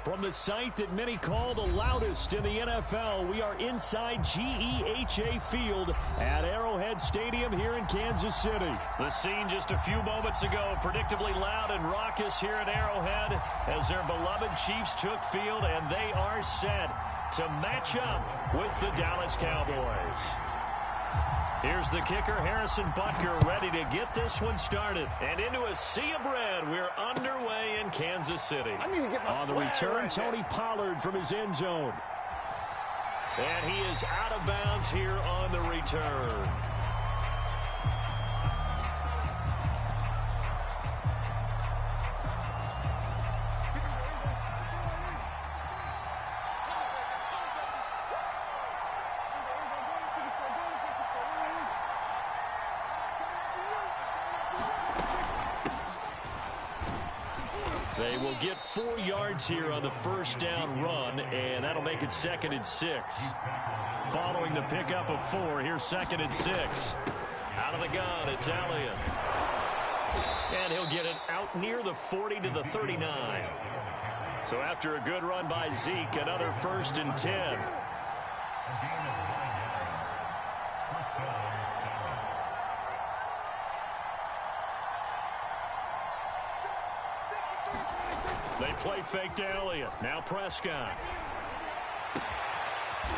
From the site that many call the loudest in the NFL, we are inside GEHA Field at Arrowhead Stadium here in Kansas City. The scene just a few moments ago, predictably loud and raucous here at Arrowhead as their beloved Chiefs took field, and they are set to match up with the Dallas Cowboys. Here's the kicker, Harrison Butker, ready to get this one started. And into a sea of red, we're underway in Kansas City. On the return, Tony Pollard from his end zone. And he is out of bounds here on the return. They will get 4 yards here on the first down run, and that'll make it 2nd and 6. Following the pickup of 4, here's 2nd and 6. Out of the gun, it's Elliott. And he'll get it out near the 40 to the 39. So after a good run by Zeke, another 1st and 10. They play fake to Elliott. Now Prescott.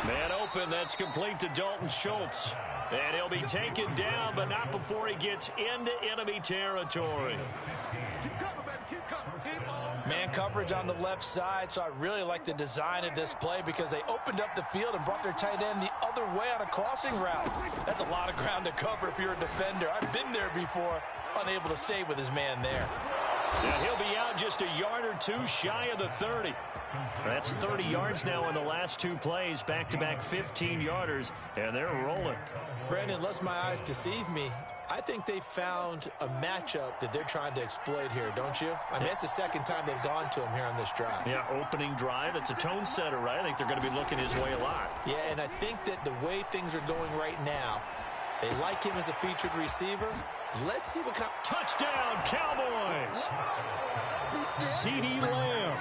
Man open. That's complete to Dalton Schultz. And he'll be taken down, but not before he gets into enemy territory. Man coverage on the left side, so I really like the design of this play because they opened up the field and brought their tight end the other way on a crossing route. That's a lot of ground to cover if you're a defender. I've been there before, unable to stay with his man there. And he'll be out just a yard or 2 shy of the 30. That's 30 yards now in the last 2 plays, back-to-back 15-yarders, and they're rolling. Brandon, unless my eyes deceive me, I think they found a matchup that they're trying to exploit here, don't you? I mean, it's the 2nd time they've gone to him here on this drive. Yeah, opening drive. It's a tone setter, right? I think they're going to be looking his way a lot. Yeah, and I think that the way things are going right now, they like him as a featured receiver. Let's see what kind of touchdown, Cowboys. CeeDee Lamb,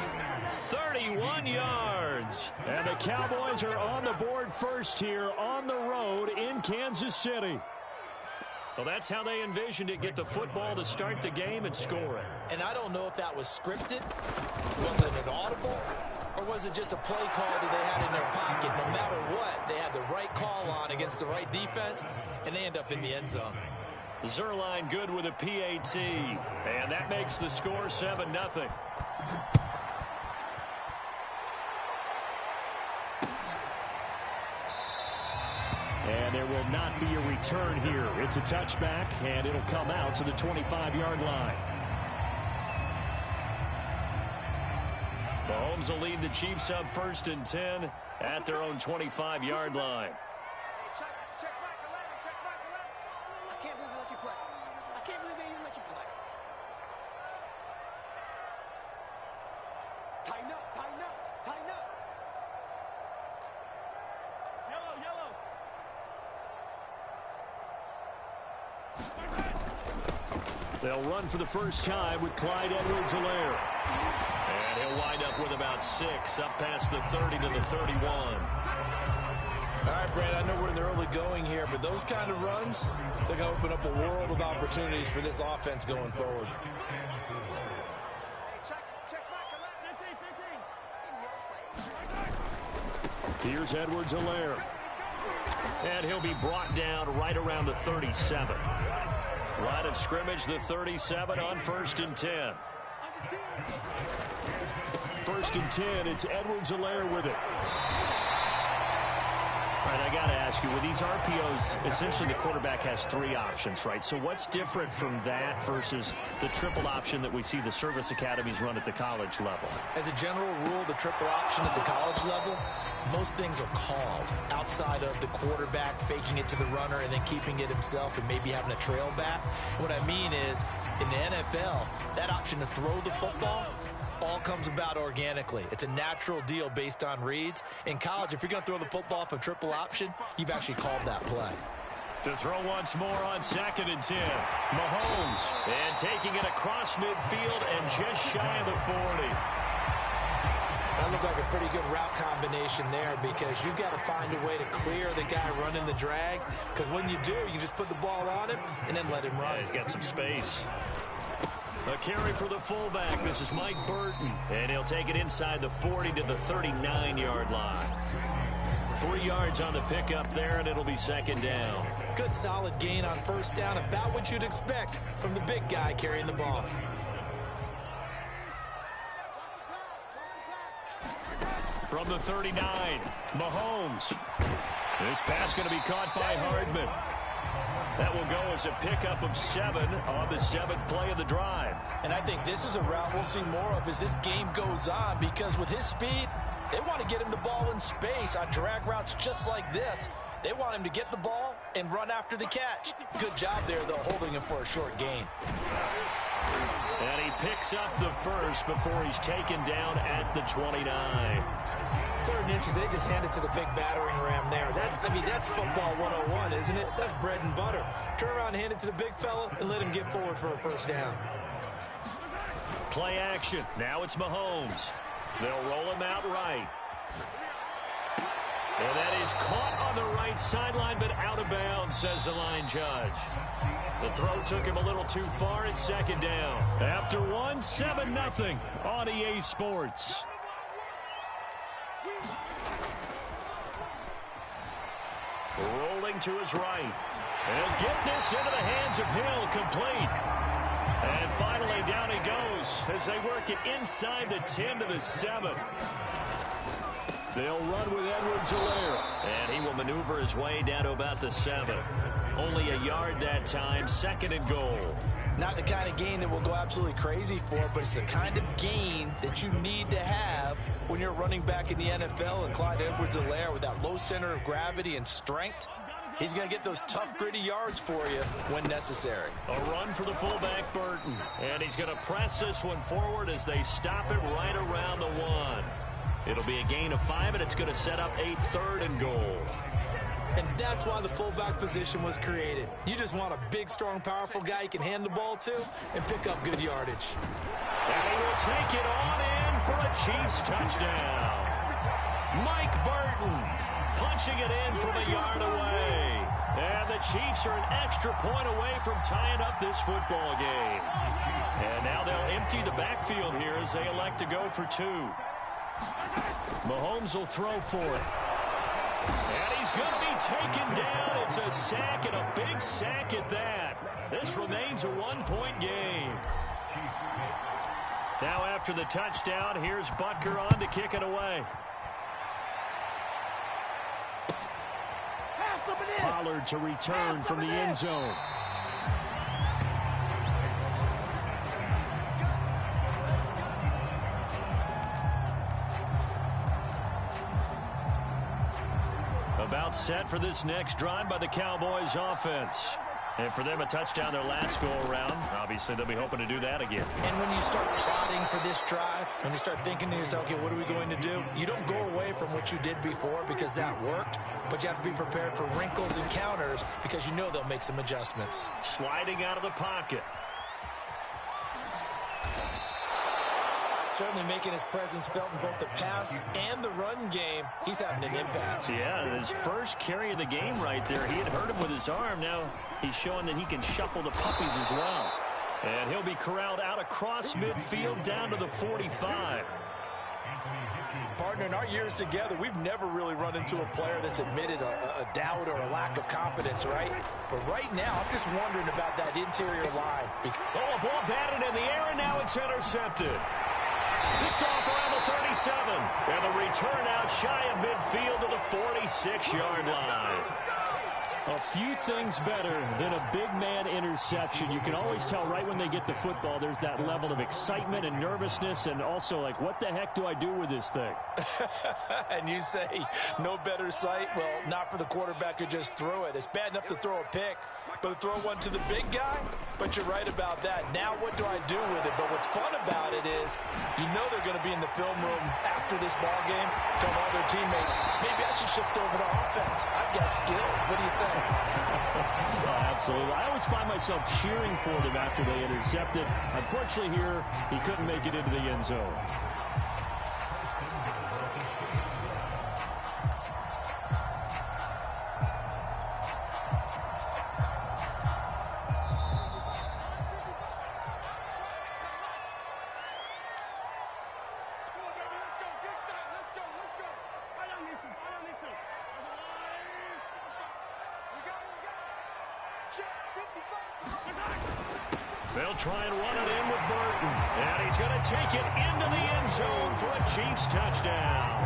31 yards. And the Cowboys are on the board first here on the road in Kansas City. Well, that's how they envisioned it, get the football to start the game and score it. And I don't know if that was scripted, was it an audible, or was it just a play call that they had in their pocket? No matter what, they had the right call on against the right defense, and they end up in the end zone. Zerline good with a PAT, and that makes the score 7-0. And there will not be a return here. It's a touchback, and it'll come out to the 25-yard line. Mahomes will lead the Chiefs up 1st and 10 at their own 25-yard line. They'll run for the first time with Clyde Edwards-Helaire. And he'll wind up with about 6, up past the 30 to the 31. All right, Brad, I know we're in the early going here, but those kind of runs, they're going to open up a world of opportunities for this offense going forward. Here's Edwards-Helaire. And he'll be brought down right around the 37. Line of scrimmage, the 37 on 1st and 10. 1st and 10, it's Edwards-Helaire with it. All right, I got to ask you, with these RPOs, essentially the quarterback has 3 options, right? So what's different from that versus the triple option that we see the service academies run at the college level? As a general rule, the triple option at the college level, most things are called outside of the quarterback faking it to the runner and then keeping it himself and maybe having a trail back. What I mean is, in the NFL, that option to throw the football all comes about organically. It's a natural deal based on reads. In college, if you're going to throw the football off a triple option, you've actually called that play. To throw once more on 2nd and 10. Mahomes, and taking it across midfield and just shy of the 40. That looked like a pretty good route combination there because you've got to find a way to clear the guy running the drag, because when you do, you just put the ball on him and then let him run. Yeah, he's got some space. A carry for the fullback. This is Mike Burton. And he'll take it inside the 40 to the 39-yard line. 3 yards on the pickup there, and it'll be second down. Good solid gain on first down, about what you'd expect from the big guy carrying the ball. From the 39, Mahomes. This pass going to be caught by Hardman. That will go as a pickup of 7 on the 7th play of the drive. And I think this is a route we'll see more of as this game goes on, because with his speed, they want to get him the ball in space on drag routes just like this. They want him to get the ball and run after the catch. Good job there, though, holding him for a short gain. And he picks up the first before he's taken down at the 29. 3rd inches, they just hand it to the big battering ram there. That's football 101, isn't it? That's bread and butter. Turn around and hand it to the big fella and let him get forward for a first down. Play action. Now it's Mahomes. They'll roll him out right. And that is caught on the right sideline, but out of bounds, says the line judge. The throw took him a little too far. It's second down. After 1, 7-0 on EA Sports. Rolling to his right. And he'll get this into the hands of Hill, complete. And finally down he goes as they work it inside the 10 to the 7. They'll run with Edwards-Helaire. And he will maneuver his way down to about the 7. Only a yard that time, 2nd and goal. Not the kind of gain that we'll go absolutely crazy for, but it's the kind of gain that you need to have when you're running back in the NFL. And Clyde Edwards-Helaire, with that low center of gravity and strength, he's going to get those tough, gritty yards for you when necessary. A run for the fullback, Burton. And he's going to press this one forward as they stop it right around the 1. It'll be a gain of 5, and it's going to set up a 3rd and goal. And that's why the fullback position was created. You just want a big, strong, powerful guy you can hand the ball to and pick up good yardage. And he will take it on in for a Chiefs touchdown. Mike Burton punching it in from a yard away. And the Chiefs are an extra point away from tying up this football game. And now they'll empty the backfield here as they elect to go for 2. Mahomes will throw for it. And he's going to be taken down. It's a sack, and a big sack at that. This remains a 1-point game. Now after the touchdown, here's Butker on to kick it away. Pollard to return from the end zone. About set for this next drive by the Cowboys offense. And for them, a touchdown their last go-around. Obviously, they'll be hoping to do that again. And when you start plotting for this drive, when you start thinking to yourself, okay, what are we going to do? You don't go away from what you did before because that worked, but you have to be prepared for wrinkles and counters because you know they'll make some adjustments. Sliding out of the pocket. Certainly making his presence felt in both the pass and the run game. He's having an impact. Yeah, his first carry of the game right there. He had hurt him with his arm. Now he's showing that he can shuffle the puppies as well. And he'll be corralled out across midfield down to the 45. Partner, in our years together, we've never really run into a player that's admitted a doubt or a lack of confidence, right? But right now, I'm just wondering about that interior line. Oh, a ball batted in the air, and now it's intercepted. Picked off around the 37. And the return out shy of midfield to the 46-yard line. A few things better than a big man interception. You can always tell right when they get the football, there's that level of excitement and nervousness, and also like, what the heck do I do with this thing? And you say, no better sight? Well, not for the quarterback who just threw it. It's bad enough to throw a pick, but to throw one to the big guy? But you're right about that. Now what do I do with it? But what's fun about it is you know they're going to be in the film room after this ball game, tell all their teammates, maybe I should shift over to offense. I've got skills. What do you think? Oh, absolutely. I always find myself cheering for them after they intercept it. Unfortunately here, he couldn't make it into the end zone. They'll try and run it in with Burton. And he's going to take it into the end zone for a Chiefs touchdown.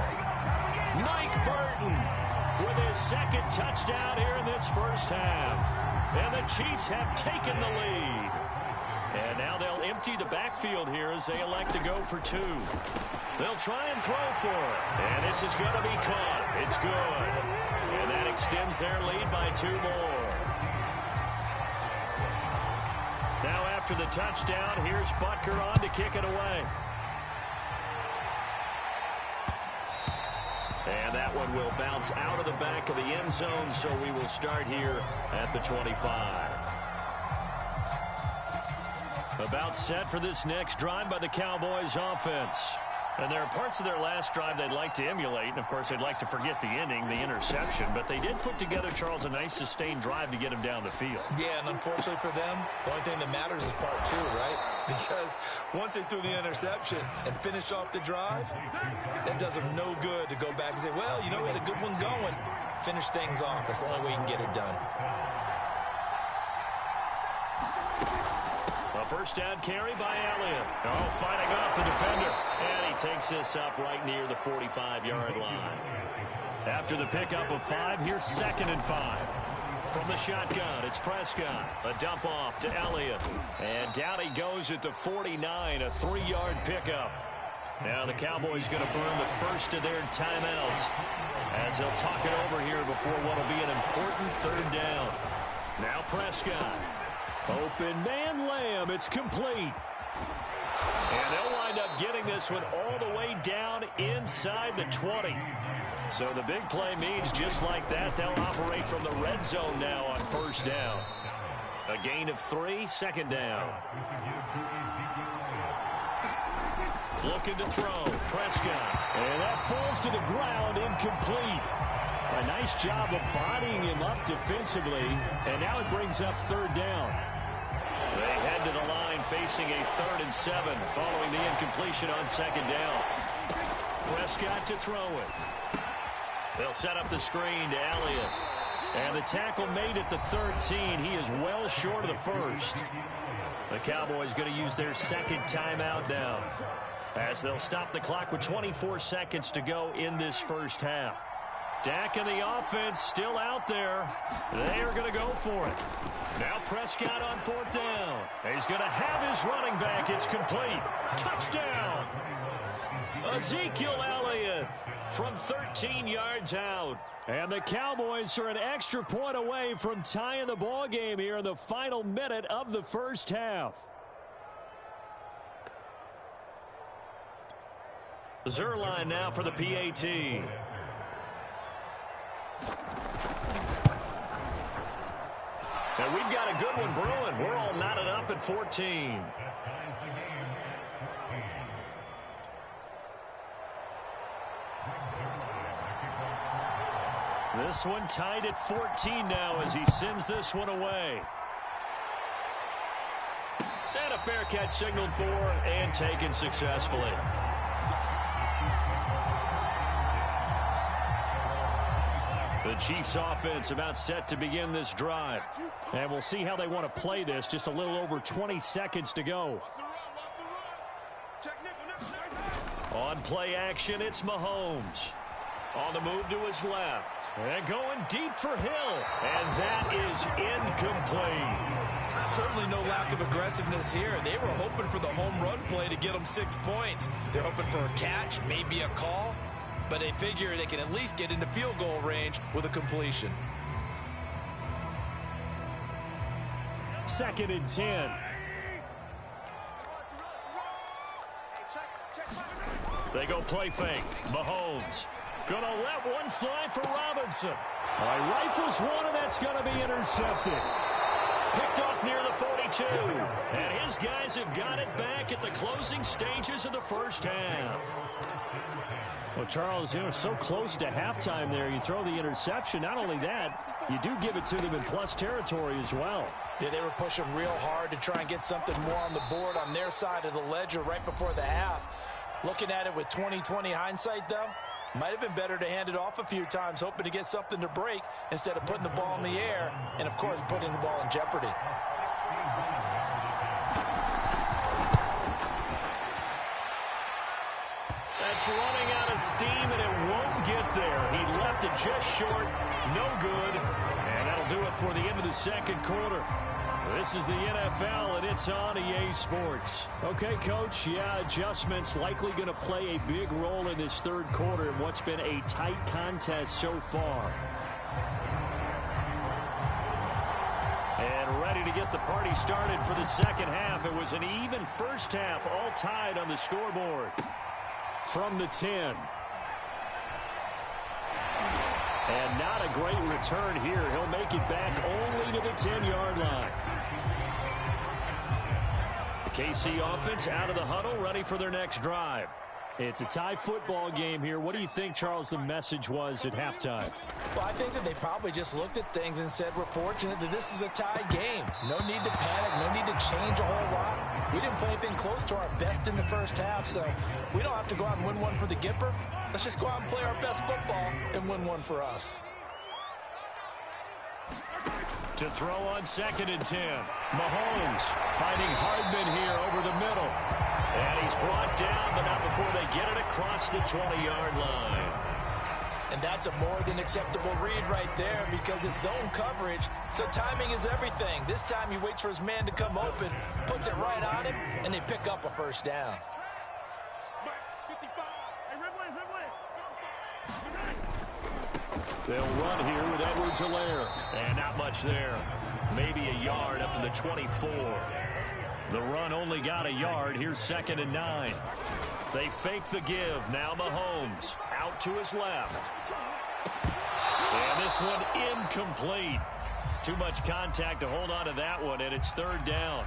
Mike Burton with his second touchdown here in this first half. And the Chiefs have taken the lead. And now they'll empty the backfield here as they elect to go for two. They'll try and throw for it. And this is going to be caught. It's good. And that extends their lead by 2 more. Now after the touchdown, here's Butker on to kick it away. And that one will bounce out of the back of the end zone, so we will start here at the 25. About set for this next drive by the Cowboys offense. And there are parts of their last drive they'd like to emulate. And, of course, they'd like to forget the inning, the interception. But they did put together, Charles, a nice sustained drive to get him down the field. Yeah, and unfortunately for them, the only thing that matters is part 2, right? Because once they threw the interception and finished off the drive, it does them no good to go back and say, well, you know, we had a good one going. Finish things off. That's the only way you can get it done. First down carry by Elliott. Oh, fighting off the defender. And he takes this up right near the 45-yard line. After the pickup of 5, here's 2nd and 5. From the shotgun, it's Prescott. A dump off to Elliott. And down he goes at the 49, a 3-yard pickup. Now the Cowboys going to burn the first of their timeouts as they'll talk it over here before what will be an important 3rd down. Now Prescott. Open man Lamb. It's complete. And they'll wind up getting this one all the way down inside the 20. So the big play means just like that, they'll operate from the red zone now on 1st down. A gain of 3, 2nd down. Looking to throw. Prescott. And that falls to the ground, incomplete. A nice job of bodying him up defensively. And now it brings up 3rd down. They head to the line facing a 3rd and 7 following the incompletion on 2nd down. Prescott to throw it. They'll set up the screen to Elliott. And the tackle made at the 13. He is well short of the first. The Cowboys going to use their 2nd timeout now, as they'll stop the clock with 24 seconds to go in this first half. Dak and the offense still out there. They are going to go for it. Now Prescott on 4th down. He's going to have his running back. It's complete. Touchdown. Ezekiel Elliott from 13 yards out. And the Cowboys are an extra point away from tying the ball game here in the final minute of the first half. Zerline now for the PAT. And we've got a good one brewing. We're all knotted up at 14. This one tied at 14 now as he sends this one away. And a fair catch signaled for and taken successfully. The Chiefs offense about set to begin this drive. And we'll see how they want to play this. Just a little over 20 seconds to go. On play action, it's Mahomes. On the move to his left. And going deep for Hill. And that is incomplete. Certainly no lack of aggressiveness here. They were hoping for the home run play to get them 6 points. They're hoping for a catch, maybe a call. But they figure they can at least get into field goal range with a completion. 2nd and 10. They go play fake. Mahomes gonna let one fly for Robinson. Rifles one, and that's gonna be intercepted. Picked off near the 42. And his guys have got it back at the closing stages of the first half. Well, Charles, so close to halftime there. You throw the interception. Not only that, you do give it to them in plus territory as well. Yeah, they were pushing real hard to try and get something more on the board on their side of the ledger right before the half. Looking at it with 20/20 hindsight, though, Might have been better to hand it off a few times, hoping to get something to break instead of putting the ball in the air and, of course, putting the ball in jeopardy. That's running out of steam, and it won't get there. He left it just short. No good. And that'll do it for the end of the second quarter. This is the NFL, and it's on EA Sports. Okay, Coach, yeah, adjustments likely going to play a big role in this third quarter in what's been a tight contest so far. And ready to get the party started for the second half. It was an even first half, all tied on the scoreboard. From the 10. And not a great return here. He'll make it back only to the 10-yard line. The KC offense out of the huddle, ready for their next drive. It's a tie football game here. What do you think, Charles, the message was at halftime? Well, I think that they probably just looked at things and said, we're fortunate that this is a tie game. No need to panic. No need to change a whole lot. We didn't play anything close to our best in the first half, so we don't have to go out and win one for the Gipper. Let's just go out and play our best football and win one for us. To throw on 2nd and 10. Mahomes finding Hardman here over the middle. And he's brought down, but not before they get it across the 20-yard line. And that's a more than acceptable read right there because it's zone coverage, so timing is everything. This time he waits for his man to come open, puts it right on him, and they pick up a first down. They'll run here with Edwards-Helaire. And not much there. Maybe a yard up to the 24. The run only got a yard. Here's 2nd and 9. They fake the give. Now Mahomes out to his left. And this one incomplete. Too much contact to hold on to that one, and it's 3rd down.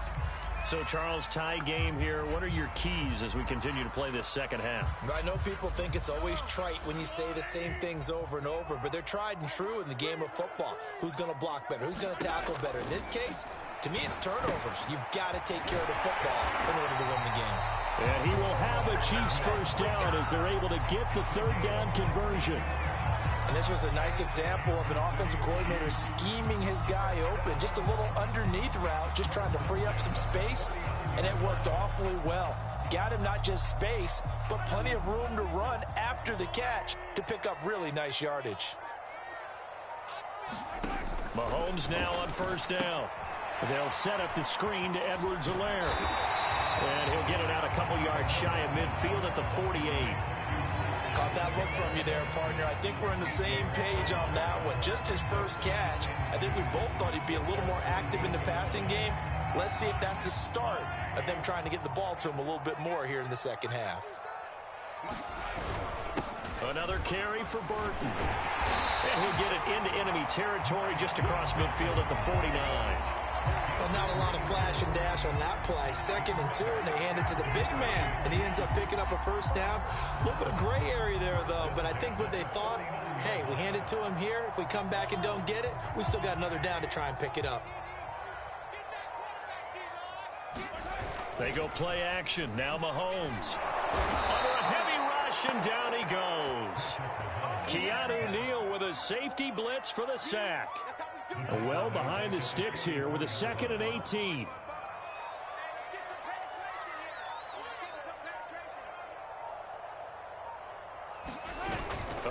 So, Charles, tie game here. What are your keys as we continue to play this second half? I know people think it's always trite when you say the same things over and over, but they're tried and true in the game of football. Who's going to block better? Who's going to tackle better? In this case, to me, it's turnovers. You've got to take care of the football in order to win the game. And he will have a Chiefs first down as they're able to get the 3rd down conversion. And this was a nice example of an offensive coordinator scheming his guy open. Just a little underneath route, just trying to free up some space, and it worked awfully well. Got him not just space, but plenty of room to run after the catch to pick up really nice yardage. Mahomes now on 1st down. They'll set up the screen to Edwards-Helaire. And he'll get it out a couple yards shy of midfield at the 48. Caught that look from you there, partner. I think we're on the same page on that one. Just his first catch. I think we both thought he'd be a little more active in the passing game. Let's see if that's the start of them trying to get the ball to him a little bit more here in the second half. Another carry for Burton. And he'll get it into enemy territory just across midfield at the 49. Well, not a lot of flash and dash on that play. 2nd and 2, and they hand it to the big man, and he ends up picking up a first down. A little bit of gray area there, though, but I think what they thought, hey, we hand it to him here. If we come back and don't get it, we still got another down to try and pick it up. They go play action. Now Mahomes. Under a heavy rush, and down he goes. Keanu Neal with a safety blitz for the sack. Well behind the sticks here with a 2nd and 18.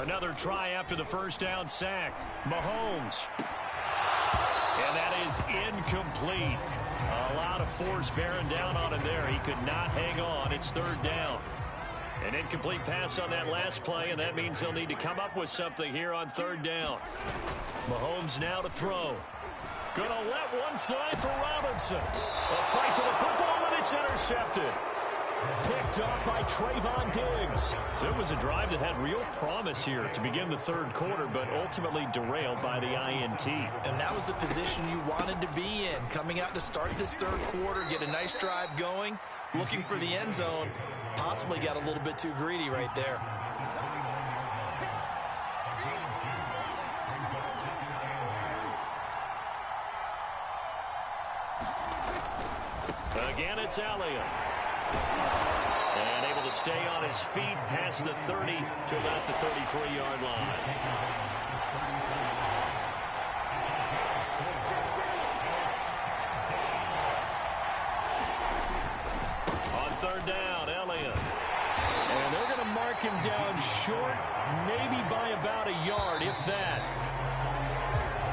Another try after the first down sack. Mahomes. And that is incomplete. A lot of force bearing down on him there. He could not hang on. It's 3rd down. An incomplete pass on that last play, and that means they'll need to come up with something here on 3rd down. Mahomes now to throw. Gonna let one fly for Robinson. A fight for the football, and it's intercepted. Picked off by Trayvon Diggs. So it was a drive that had real promise here to begin the 3rd quarter, but ultimately derailed by the INT. And that was the position you wanted to be in. Coming out to start this 3rd quarter, get a nice drive going, looking for the end zone. Possibly got a little bit too greedy right there. Again, it's Elliott. And able to stay on his feet past the 30 to about the 33-yard line. On third down, Elliott. And they're going to mark him down short, maybe by about a yard, if that.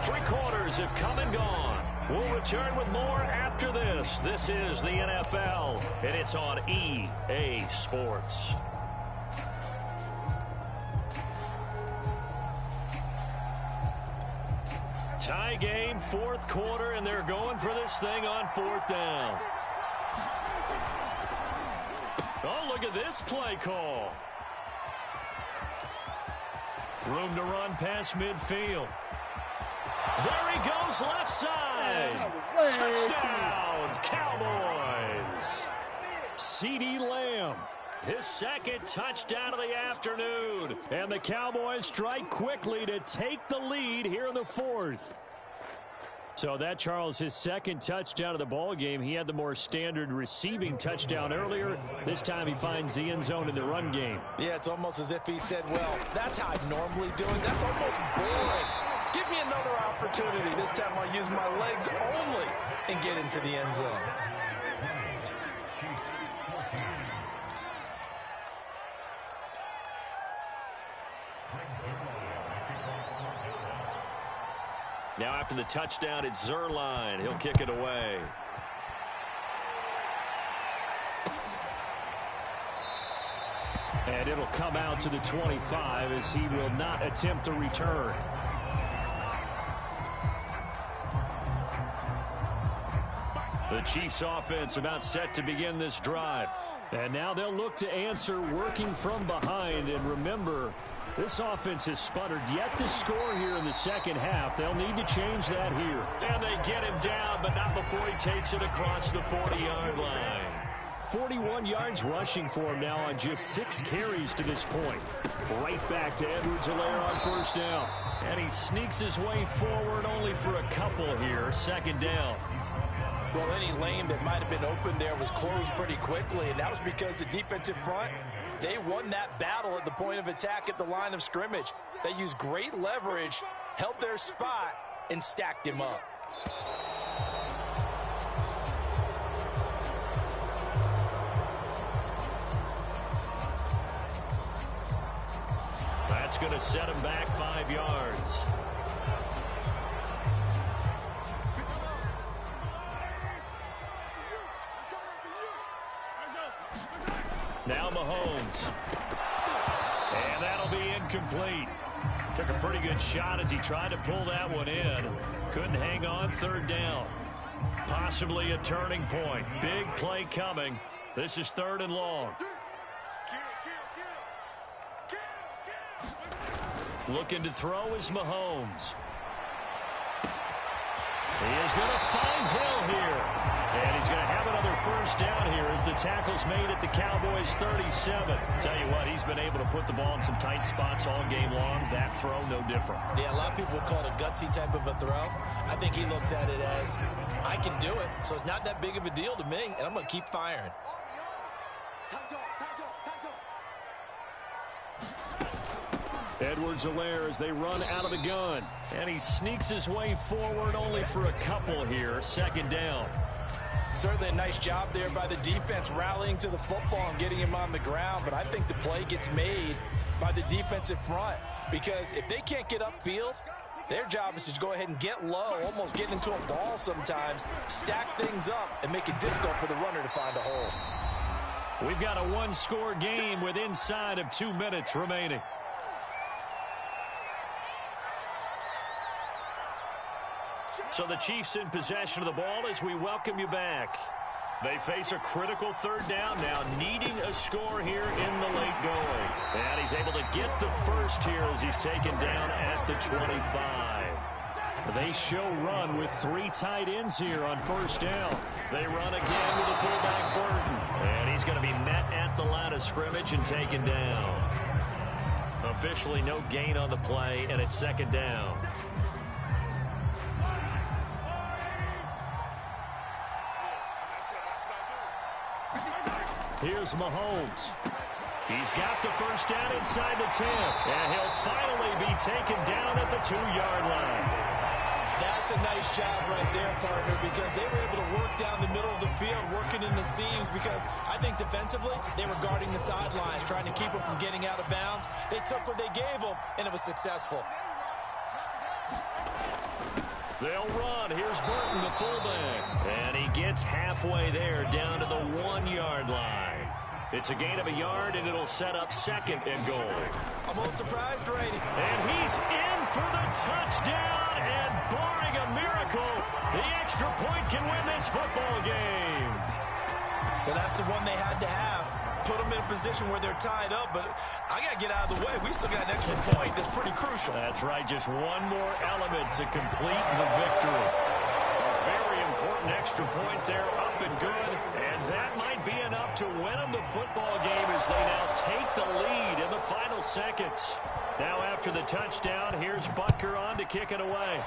3 quarters have come and gone. We'll return with more after this. This is the NFL, and it's on EA Sports. Tie game, 4th quarter, and they're going for this thing on 4th down. Oh, look at this play call. Room to run past midfield. There he goes, left side. Touchdown, Cowboys. CeeDee Lamb, his 2nd touchdown of the afternoon. And the Cowboys strike quickly to take the lead here in the 4th. So that, Charles, his 2nd touchdown of the ball game. He had the more standard receiving touchdown earlier. This time he finds the end zone in the run game. Yeah, it's almost as if he said, well, that's how I normally do it. That's almost boring. Give me another opportunity. This time I'll use my legs only and get into the end zone. Now after the touchdown, it's Zerline. He'll kick it away. And it'll come out to the 25 as he will not attempt a return. The Chiefs offense about set to begin this drive. And now they'll look to answer working from behind. And remember, this offense has sputtered yet to score here in the 2nd half. They'll need to change that here. And they get him down, but not before he takes it across the 40-yard line. 41 yards rushing for him now on just 6 carries to this point. Right back to Edwards-Helaire on 1st down. And he sneaks his way forward only for a couple here. 2nd down. Well, any lane that might have been open there was closed pretty quickly, and that was because the defensive front, they won that battle at the point of attack at the line of scrimmage. They used great leverage, held their spot, and stacked him up. That's going to set him back 5 yards. Now Mahomes. And that'll be incomplete. Took a pretty good shot as he tried to pull that one in. Couldn't hang on. 3rd down. Possibly a turning point. Big play coming. This is 3rd and long. Looking to throw is Mahomes. He is going to find Hill here. And he's going to have another 1st down here as the tackle's made at the Cowboys' 37. Tell you what, he's been able to put the ball in some tight spots all game long. That throw, no different. Yeah, a lot of people would call it a gutsy type of a throw. I think he looks at it as, I can do it, so it's not that big of a deal to me, and I'm going to keep firing. Edwards-Helaire as they run out of the gun. And he sneaks his way forward only for a couple here. 2nd down. Certainly a nice job there by the defense rallying to the football and getting him on the ground. But I think the play gets made by the defensive front. Because if they can't get upfield, their job is to go ahead and get low, almost get into a ball sometimes, stack things up, and make it difficult for the runner to find a hole. We've got a 1-score game with inside of 2 minutes remaining. So the Chiefs in possession of the ball as we welcome you back. They face a critical 3rd down now, needing a score here in the late going. And he's able to get the 1st here as he's taken down at the 25. They show run with 3 tight ends here on 1st down. They run again with a fullback Burton. And he's going to be met at the line of scrimmage and taken down. Officially no gain on the play, and it's 2nd down. Here's Mahomes. He's got the first down inside the 10. And he'll finally be taken down at the 2-yard line. That's a nice job right there, partner, because they were able to work down the middle of the field, working in the seams, because I think defensively they were guarding the sidelines, trying to keep them from getting out of bounds. They took what they gave them, and it was successful. They'll run. Here's Burton, the fullback. And he gets halfway there, down to the 1-yard line. It's a gain of a yard, and it'll set up second and goal. I'm a little surprised, Brady. And he's in for the touchdown, and barring a miracle, the extra point can win this football game. Well, that's the one they had to have. Put them in a position where they're tied up, but I got to get out of the way. We still got an extra point that's pretty crucial. That's right, just one more element to complete the victory. A very important extra point there, up and good, and that might be enough to win them the football game as they now take the lead in the final seconds. Now after the touchdown, here's Butker on to kick it away.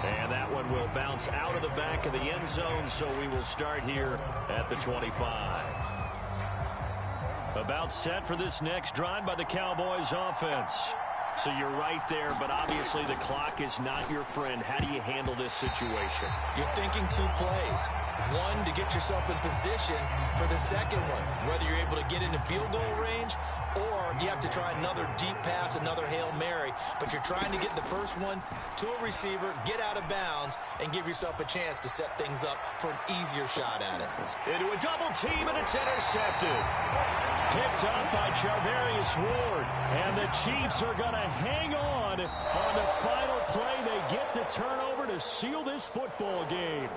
And that one will bounce out of the back of the end zone, so we will start here at the 25. About set for this next drive by the Cowboys offense. So you're right there, but obviously the clock is not your friend. How do you handle this situation? You're thinking 2 plays. One, to get yourself in position for the second one, whether you're able to get into field goal range or you have to try another deep pass, another Hail Mary. But you're trying to get the first one to a receiver, get out of bounds, and give yourself a chance to set things up for an easier shot at it. Into a double team, and it's intercepted. Picked up by Charvarius Ward. And the Chiefs are going to hang on the final play. They get the turnover to seal this football game.